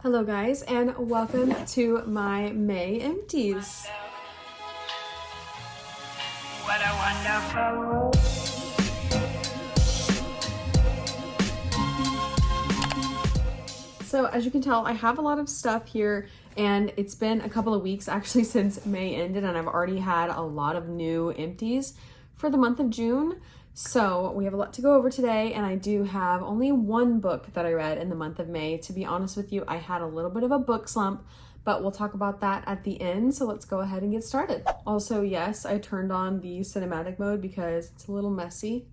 Hello guys, and welcome to my May empties. What a wonderful. So as you can tell, I have a lot of stuff here, and it's been a couple of weeks actually since May ended, and I've already had a lot of new empties for the month of June. So we have a lot to go over today, and I do have only one book that I read in the month of May. To be honest with you, I had a little bit of a book slump, but we'll talk about that at the end. So let's go ahead and get started. Also, yes, I turned on the cinematic mode because it's a little messy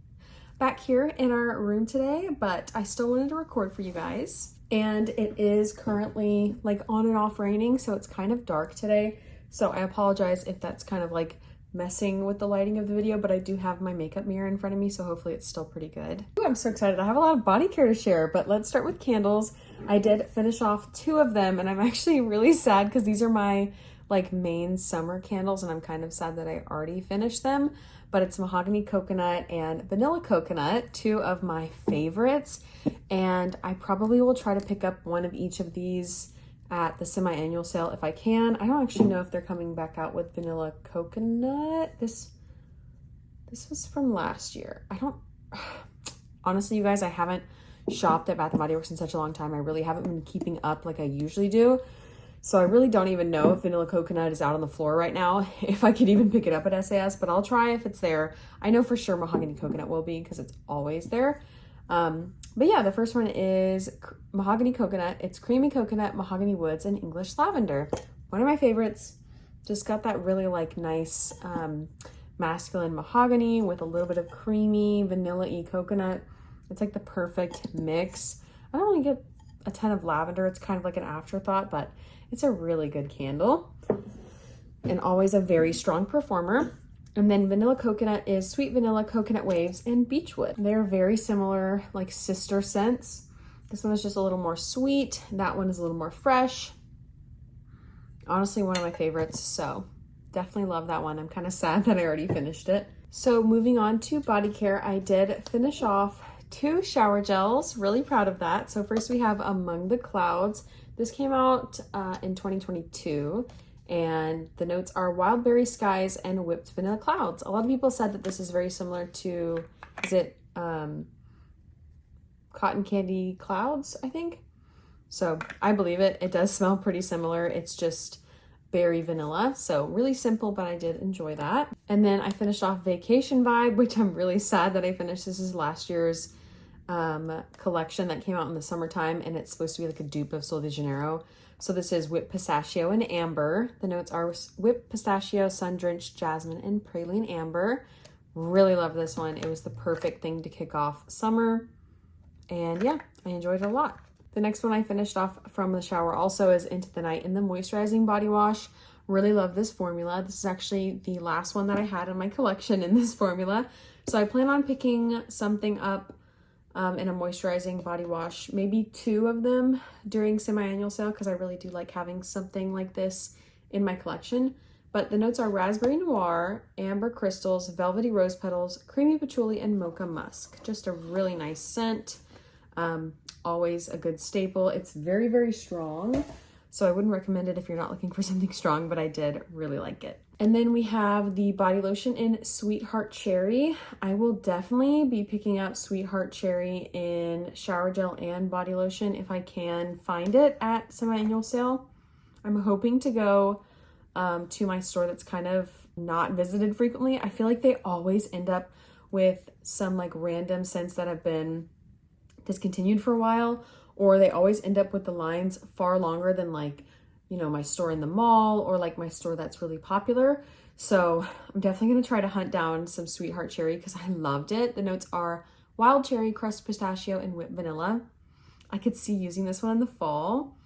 back here in our room today, but I still wanted to record for you guys. And it is currently like on and off raining, so it's kind of dark today. So I apologize if that's kind of like messing with the lighting of the video, but I do have my makeup mirror in front of me, so hopefully it's still pretty good. Ooh, I'm so excited. I have a lot of body care to share, but let's start with candles. I did finish off 2 of them, and I'm actually really sad because these are my like main summer candles, and I'm kind of sad that I already finished them. But it's Mahogany Coconut and Vanilla Coconut, 2 of my favorites, and I probably will try to pick up one of each of these at the semi-annual sale if I can. I don't actually know if they're coming back out with Vanilla Coconut. This was from last year. Honestly, you guys, I haven't shopped at Bath & Body Works in such a long time. I really haven't been keeping up like I usually do. So I really don't even know if Vanilla Coconut is out on the floor right now, if I could even pick it up at SAS, but I'll try if it's there. I know for sure Mahogany Coconut will be because it's always there. But yeah, the first one is Mahogany Coconut. It's creamy coconut, mahogany woods, and English lavender. One of my favorites. Just got that really like nice masculine mahogany with a little bit of creamy vanilla-y coconut. It's like the perfect mix. I don't really get a ton of lavender. It's kind of like an afterthought, but it's a really good candle and always a very strong performer. And then Vanilla Coconut is Sweet Vanilla, Coconut Waves, and Beechwood. They're very similar, like sister scents. This one is just a little more sweet. That one is a little more fresh. Honestly, one of my favorites, so definitely love that one. I'm kind of sad that I already finished it. So moving on to body care, I did finish off 2 shower gels. Really proud of that. So first we have Among the Clouds. This came out in 2022. And the notes are wild berry skies and whipped vanilla clouds. A lot of people said that this is very similar to, is it cotton candy clouds, I think? So I believe it. It does smell pretty similar. It's just berry vanilla. So really simple, but I did enjoy that. And then I finished off Vacation Vibe, which I'm really sad that I finished. This is last year's collection that came out in the summertime, and it's supposed to be like a dupe of Sol de Janeiro. So this is whipped pistachio and amber. The notes are whipped pistachio, sun-drenched jasmine, and praline amber. Really love this one. It was the perfect thing to kick off summer. And yeah, I enjoyed it a lot. The next one I finished off from the shower also is Into the Night in the Moisturizing Body Wash. Really love this formula. This is actually the last one that I had in my collection in this formula. So I plan on picking something up in a moisturizing body wash, maybe 2 of them during semi-annual sale, because I really do like having something like this in my collection. But the notes are raspberry noir, amber crystals, velvety rose petals, creamy patchouli, and mocha musk. Just a really nice scent. Always a good staple. It's very, very strong, so I wouldn't recommend it if you're not looking for something strong, but I did really like it. And then we have the body lotion in Sweetheart Cherry. I will definitely be picking up Sweetheart Cherry in shower gel and body lotion if I can find it at semi-annual sale. I'm hoping to go to my store that's kind of not visited frequently. I feel like they always end up with some like random scents that have been discontinued for a while, or they always end up with the lines far longer than like, you know, my store in the mall or like my store that's really popular. So I'm definitely going to try to hunt down some Sweetheart Cherry because I loved it. The notes are wild cherry, crushed pistachio, and whipped vanilla. I could see using this one in the fall.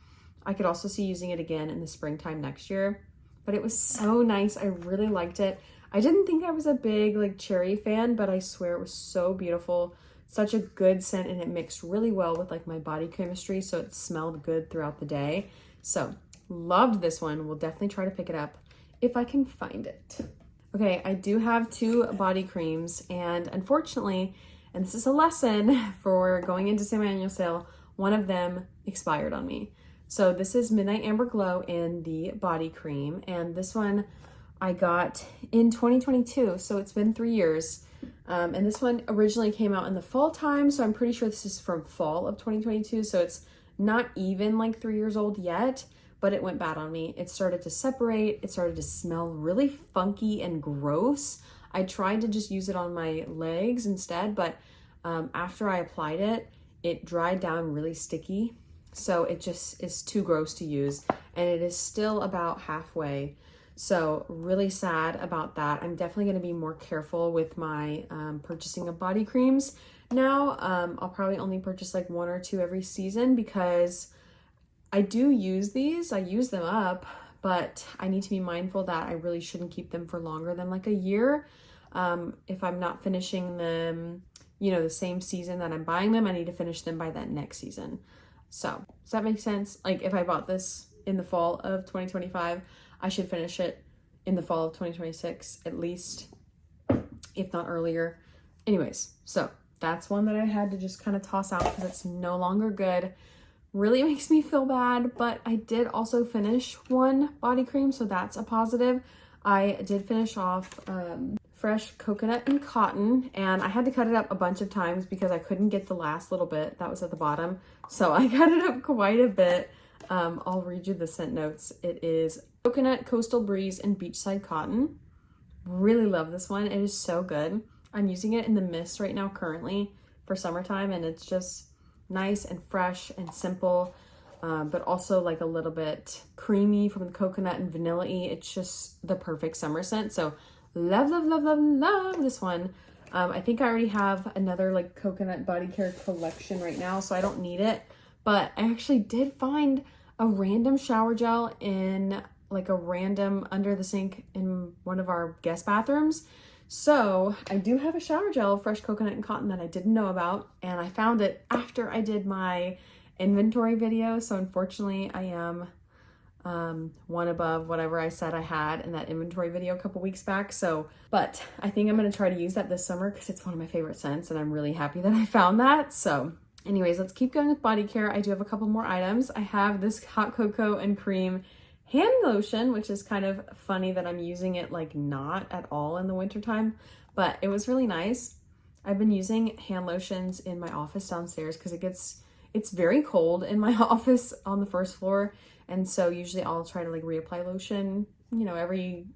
I could also see using it again in the springtime next year, but it was so nice. I really liked it. I didn't think I was a big like cherry fan, but I swear it was so beautiful. Such a good scent, and it mixed really well with like my body chemistry, so it smelled good throughout the day. So loved this one. We'll definitely try to pick it up if I can find it. Okay, I do have 2 body creams, and unfortunately, and this is a lesson for going into semi-annual sale, one of them expired on me. So this is Midnight Amber Glow in the body cream, and this one I got in 2022, so it's been 3 years. And this one originally came out in the fall time, so I'm pretty sure this is from fall of 2022, so it's not even like 3 years old yet, but it went bad on me. It started to separate, it started to smell really funky and gross. I tried to just use it on my legs instead, but after I applied it, it dried down really sticky. So it just is too gross to use, and it is still about halfway. So really sad about that. I'm definitely going to be more careful with my purchasing of body creams. Now, I'll probably only purchase like 1 or 2 every season because I do use these. I use them up, but I need to be mindful that I really shouldn't keep them for longer than like a year. If I'm not finishing them, you know, the same season that I'm buying them, I need to finish them by that next season. So, does that make sense? Like if I bought this in the fall of 2025, I should finish it in the fall of 2026 at least, if not earlier. Anyways, so that's one that I had to just kind of toss out because it's no longer good. Really makes me feel bad, but I did also finish one body cream, so that's a positive. I did finish off Fresh Coconut and Cotton, and I had to cut it up a bunch of times because I couldn't get the last little bit that was at the bottom. So I cut it up quite a bit. I'll read you the scent notes. It is Coconut, Coastal Breeze, and Beachside Cotton. Really love this one. It is so good. I'm using it in the mist right now currently for summertime, and it's just nice and fresh and simple, but also like a little bit creamy from the coconut and vanilla-y. It's just the perfect summer scent. So love, love, love, love, love this one. I think I already have another like coconut body care collection right now, so I don't need it. But I actually did find a random shower gel in like a random under the sink in one of our guest bathrooms. So I do have a shower gel, Fresh Coconut and Cotton, that I didn't know about, and I found it after I did my inventory video. So unfortunately I am one above whatever I said I had in that inventory video a couple weeks back. So, but I think I'm going to try to use that this summer because it's one of my favorite scents, and I'm really happy that I found that. So anyways, let's keep going with body care. I do have a couple more items. I have this hot cocoa and cream hand lotion, which is kind of funny that I'm using it like not at all in the wintertime, but it was really nice. I've been using hand lotions in my office downstairs because it's very cold in my office on the first floor. And so usually I'll try to like reapply lotion, you know, every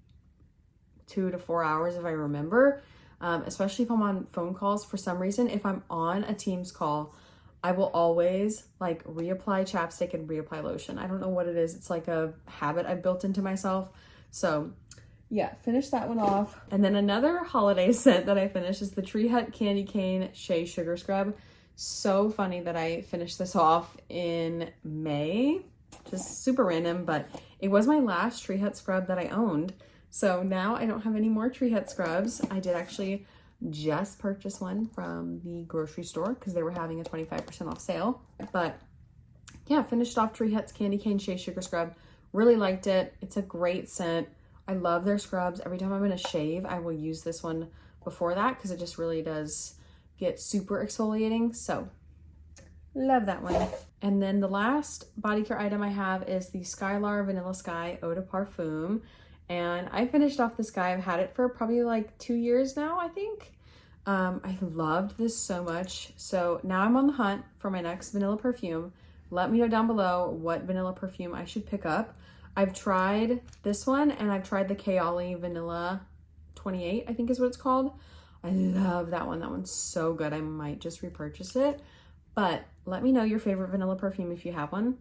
2 to 4 hours if I remember, especially if I'm on phone calls. For some reason, if I'm on a Teams call, I will always like reapply chapstick and reapply lotion. I don't know what it is. It's like a habit I've built into myself. So yeah, finish that one off. And then another holiday scent that I finished is the Tree Hut Candy Cane Shea Sugar Scrub. So funny that I finished this off in May. Just super random, but it was my last Tree Hut scrub that I owned. So now I don't have any more Tree Hut scrubs. I did actually just purchase one from the grocery store because they were having a 25% off sale. But yeah, finished off Tree Hut's Candy Cane Shea Sugar Scrub. Really liked it. It's a great scent. I love their scrubs. Every time I'm going to shave, I will use this one before that because it just really does get super exfoliating. So love that one. And then the last body care item I have is the Skylar Vanilla Sky Eau de Parfum. And I finished off this guy. I've had it for probably like 2 years now, I think. I loved this so much. So now I'm on the hunt for my next vanilla perfume. Let me know down below what vanilla perfume I should pick up. I've tried this one, and I've tried the Kayali Vanilla 28, I think is what it's called. I love that one. That one's so good. I might just repurchase it. But let me know your favorite vanilla perfume if you have one.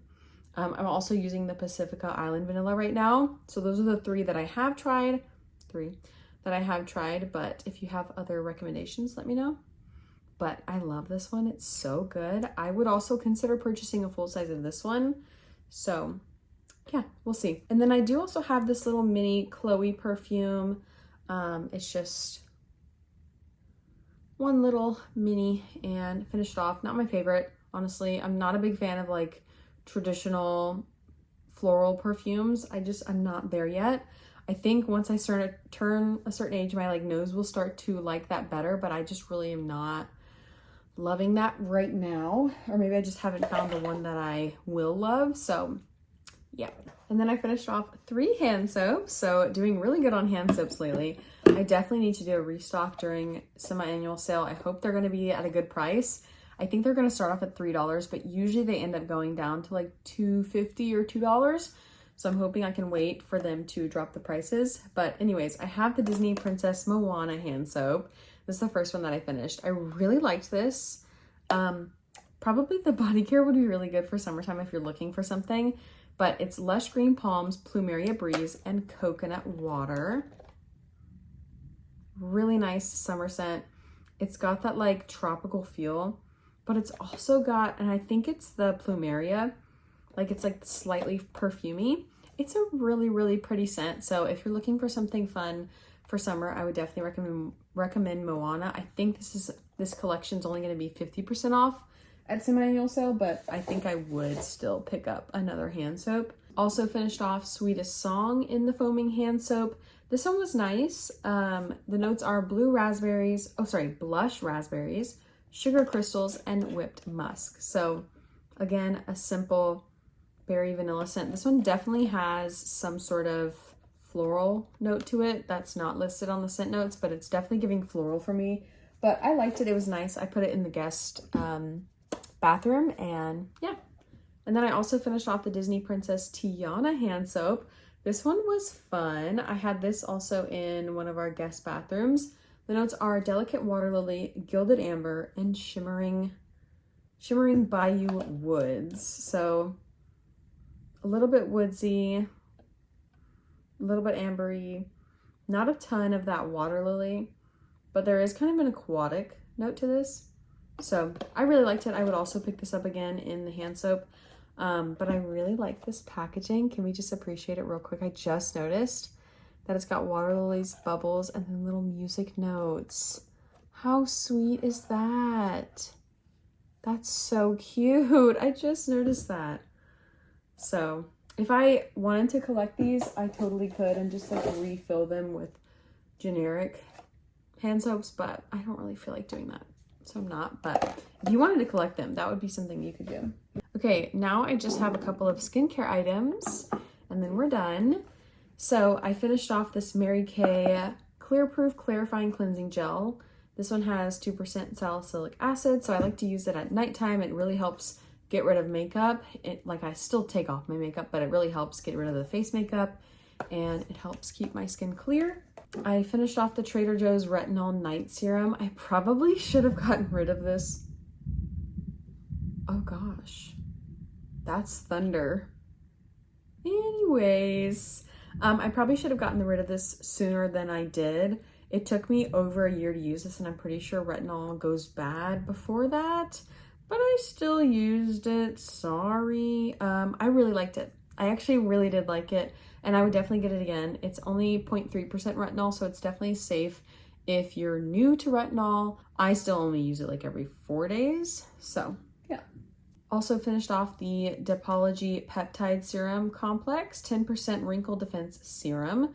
I'm also using the Pacifica Island Vanilla right now. So those are the 3 that I have tried. 3 that I have tried. But if you have other recommendations, let me know. But I love this one. It's so good. I would also consider purchasing a full size of this one. So yeah, we'll see. And then I do also have this little mini Chloe perfume. It's just one little mini and finished off. Not my favorite, honestly. I'm not a big fan of like traditional floral perfumes. I'm not there yet. I think once I start to turn a certain age, my like nose will start to like that better, but I just really am not loving that right now. Or maybe I just haven't found the one that I will love. So yeah. And then I finished off 3 hand soaps. So doing really good on hand soaps lately. I definitely need to do a restock during semi-annual sale. I hope they're going to be at a good price. I think they're going to start off at $3, but usually they end up going down to like $2.50 or $2. So I'm hoping I can wait for them to drop the prices. But anyways, I have the Disney Princess Moana hand soap. This is the first one that I finished. I really liked this. Probably the body care would be really good for summertime if you're looking for something. But it's Lush Green Palms, Plumeria Breeze, and Coconut Water. Really nice summer scent. It's got that like tropical feel, but it's also got, and I think it's the Plumeria, like it's like slightly perfumey. It's a really, really pretty scent. So if you're looking for something fun for summer, I would definitely recommend Moana. I think this collection's only going to be 50% off at semi-annual sale, but I think I would still pick up another hand soap. Also finished off Sweetest Song in the foaming hand soap. This one was nice. The notes are blush raspberries, sugar crystals, and whipped musk. So again, a simple berry vanilla scent. This one definitely has some sort of floral note to it that's not listed on the scent notes, but it's definitely giving floral for me. But I liked it. It was nice. I put it in the guest bathroom, and yeah. And then I also finished off the Disney Princess Tiana hand soap. This one was fun. I had this also in one of our guest bathrooms. The notes are delicate water lily, gilded amber, and shimmering bayou woods. So a little bit woodsy, a little bit ambery, not a ton of that water lily, but there is kind of an aquatic note to this. So I really liked it. I would also pick this up again in the hand soap. But I really like this packaging. Can we just appreciate it real quick? I just noticed that it's got water lilies, bubbles, and then little music notes. How sweet is that? That's so cute. I just noticed that. So if I wanted to collect these, I totally could and just like refill them with generic hand soaps, but I don't really feel like doing that. So I'm not, but if you wanted to collect them, that would be something you could do. Okay, now I just have a couple of skincare items and then we're done. So I finished off this Mary Kay Clear Proof Clarifying Cleansing Gel. This one has 2% salicylic acid, so I like to use it at nighttime. It really helps get rid of makeup. I still take off my makeup, but it really helps get rid of the face makeup and it helps keep my skin clear. I finished off the Trader Joe's Retinol Night Serum. I probably should have gotten rid of this. Oh gosh, that's thunder. Anyways, I probably should have gotten rid of this sooner than I did. It took me over a year to use this, and I'm pretty sure retinol goes bad before that, but I still used it. Sorry. I really liked it. I actually really did like it, and I would definitely get it again. It's only 0.3% retinol, so it's definitely safe if you're new to retinol. I still only use it like every 4 days, so yeah. Also finished off the Depology Peptide Serum Complex 10% Wrinkle Defense Serum.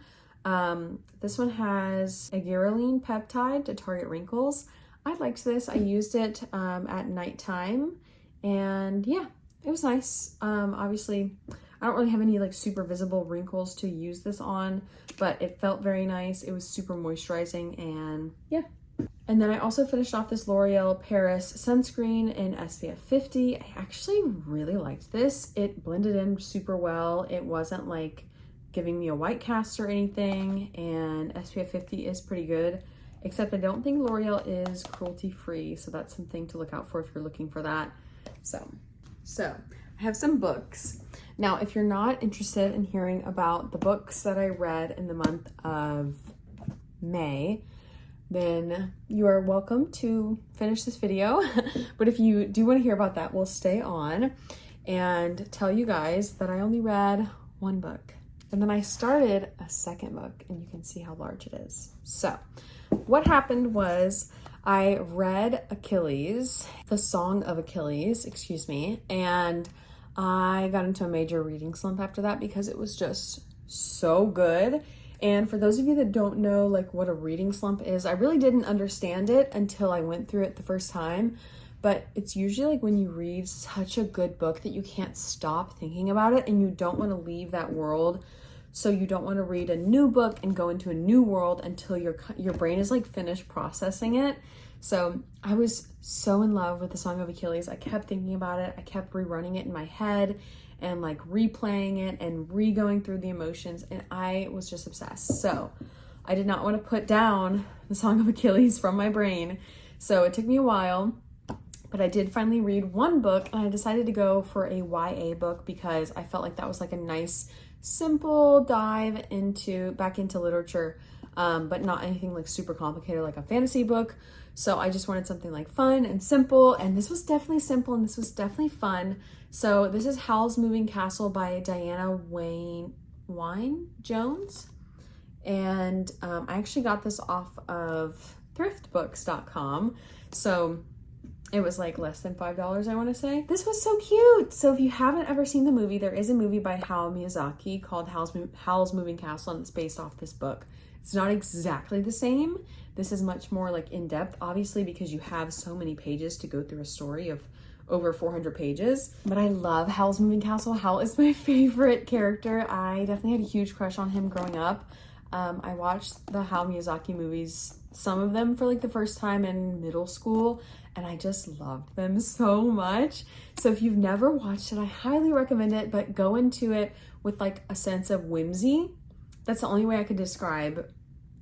This one has a agarelline peptide to target wrinkles. I liked this. I used it at nighttime, and yeah, it was nice. Obviously, I don't really have any like super visible wrinkles to use this on, but it felt very nice. It was super moisturizing, and yeah. And then I also finished off this L'Oreal Paris sunscreen in SPF 50. I actually really liked this. It blended in super well. It wasn't like giving me a white cast or anything, and SPF 50 is pretty good, except I don't think L'Oreal is cruelty free, so that's something to look out for if you're looking for that. So I have some books. Now, if you're not interested in hearing about the books that I read in the month of May, then you are welcome to finish this video. But if you do want to hear about that, we'll stay on and tell you guys that I only read one book. And then I started a second book, and you can see how large it is. So what happened was I read The Song of Achilles, and I got into a major reading slump after that because it was just so good. And for those of you that don't know like what a reading slump is, I really didn't understand it until I went through it the first time. but it's usually like when you read such a good book that you can't stop thinking about it and you don't want to leave that world. So you don't want to read a new book and go into a new world until your brain is like finished processing it. So I was so in love with the Song of Achilles. I kept thinking about it. I kept rerunning it in my head and like replaying it and re-going through the emotions, and I was just obsessed. So I did not want to put down the Song of Achilles from my brain. So it took me a while, but I did finally read one book, and I decided to go for a YA book because I felt like that was like a nice, simple dive back into literature, but not anything like super complicated like a fantasy book. So I just wanted something like fun and simple, and this was definitely simple and this was definitely fun. So this is Howl's Moving Castle by Diana Wynne Jones. And I actually got this off of thriftbooks.com. So it was like less than $5, I want to say. This was so cute. So if you haven't ever seen the movie, there is a movie by Hayao Miyazaki called Howl's Moving Castle, and it's based off this book. It's not exactly the same. This is much more like in-depth, obviously, because you have so many pages to go through a story of over 400 pages. But I love Howl's Moving Castle. Howl is my favorite character. I definitely had a huge crush on him growing up. I watched the Hayao Miyazaki movies, some of them for like the first time in middle school, and I just loved them so much. So if you've never watched it, I highly recommend it, but go into it with like a sense of whimsy. That's the only way I could describe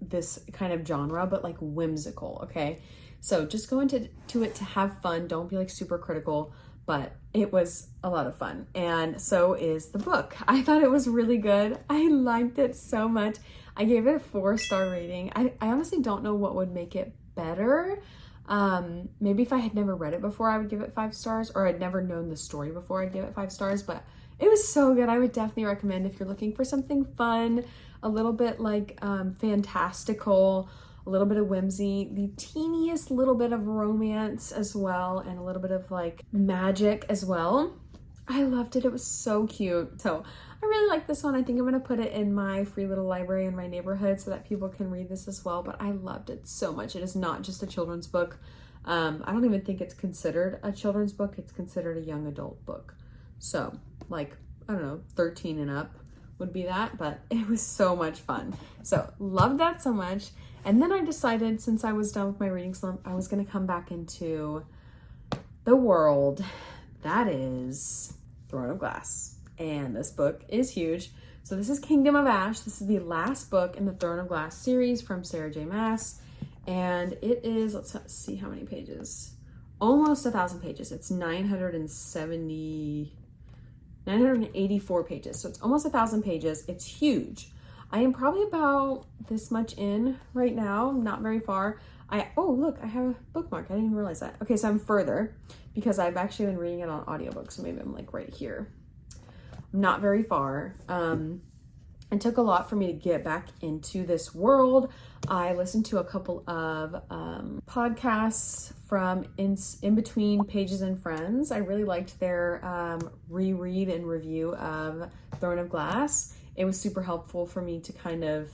this kind of genre, but like whimsical, okay? So just go into it to have fun. Don't be like super critical, but it was a lot of fun. And so is the book. I thought it was really good. I liked it so much. I gave it a 4-star rating. I honestly don't know what would make it better. Maybe if I had never read it before, I would give it 5 stars, or I'd never known the story before, I'd give it 5 stars, but it was so good. I would definitely recommend if you're looking for something fun, a little bit like fantastical, a little bit of whimsy, the teeniest little bit of romance as well, and a little bit of like magic as well. I loved it. It was so cute. So I really like this one. I think I'm going to put it in my free little library in my neighborhood so that people can read this as well. But I loved it so much. It is not just a children's book. I don't even think it's considered a children's book. It's considered a young adult book. So like, I don't know, 13 and up would be that, but it was so much fun. So loved that so much. And then I decided, since I was done with my reading slump, I was going to come back into the world that is Throne of Glass. And this book is huge. So this is Kingdom of Ash. This is the last book in the Throne of Glass series from Sarah J. Maas. And it is, let's see how many pages. Almost 1,000 pages. It's 984 pages. So it's almost 1,000 pages. It's huge. I am probably about this much in right now, not very far. Oh, look, I have a bookmark. I didn't even realize that. Okay, so I'm further because I've actually been reading it on audiobook. So maybe I'm like right here. Not very far. It took a lot for me to get back into this world. I listened to a couple of podcasts from In Between Pages and Friends. I really liked their reread and review of Throne of Glass. It was super helpful for me to kind of,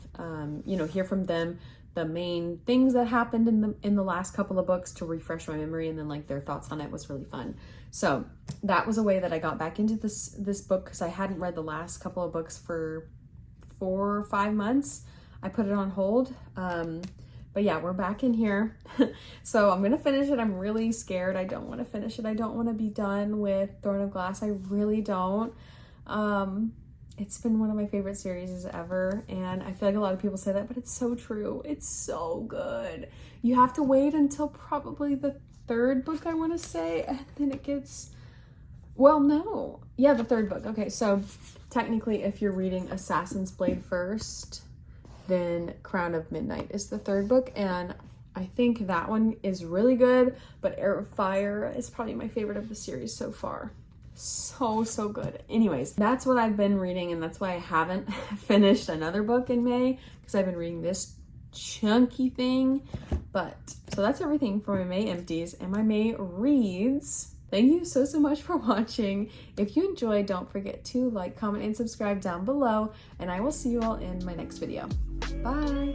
hear from them the main things that happened in the last couple of books to refresh my memory, and then like their thoughts on it was really fun. So that was a way that I got back into this book, because I hadn't read the last couple of books for 4 or 5 months. I put it on hold. But yeah, we're back in here. So I'm gonna finish it. I'm really scared. I don't want to finish it. I don't want to be done with Throne of Glass. I really don't. It's been one of my favorite series ever, and I feel like a lot of people say that, but it's so true. It's so good. You have to wait until probably the 3rd book, I want to say, and then it gets, well, no. Yeah, the 3rd book. Okay, so technically if you're reading Assassin's Blade first, then Crown of Midnight is the 3rd book, and I think that one is really good, but Heir of Fire is probably my favorite of the series so far. So good. Anyways, that's what I've been reading, and that's why I haven't finished another book in May, because I've been reading this chunky thing. But so that's everything for my May empties and my May reads. Thank you so much for watching. If you enjoyed, don't forget to like, comment, and subscribe down below, and I will see you all in my next video. Bye.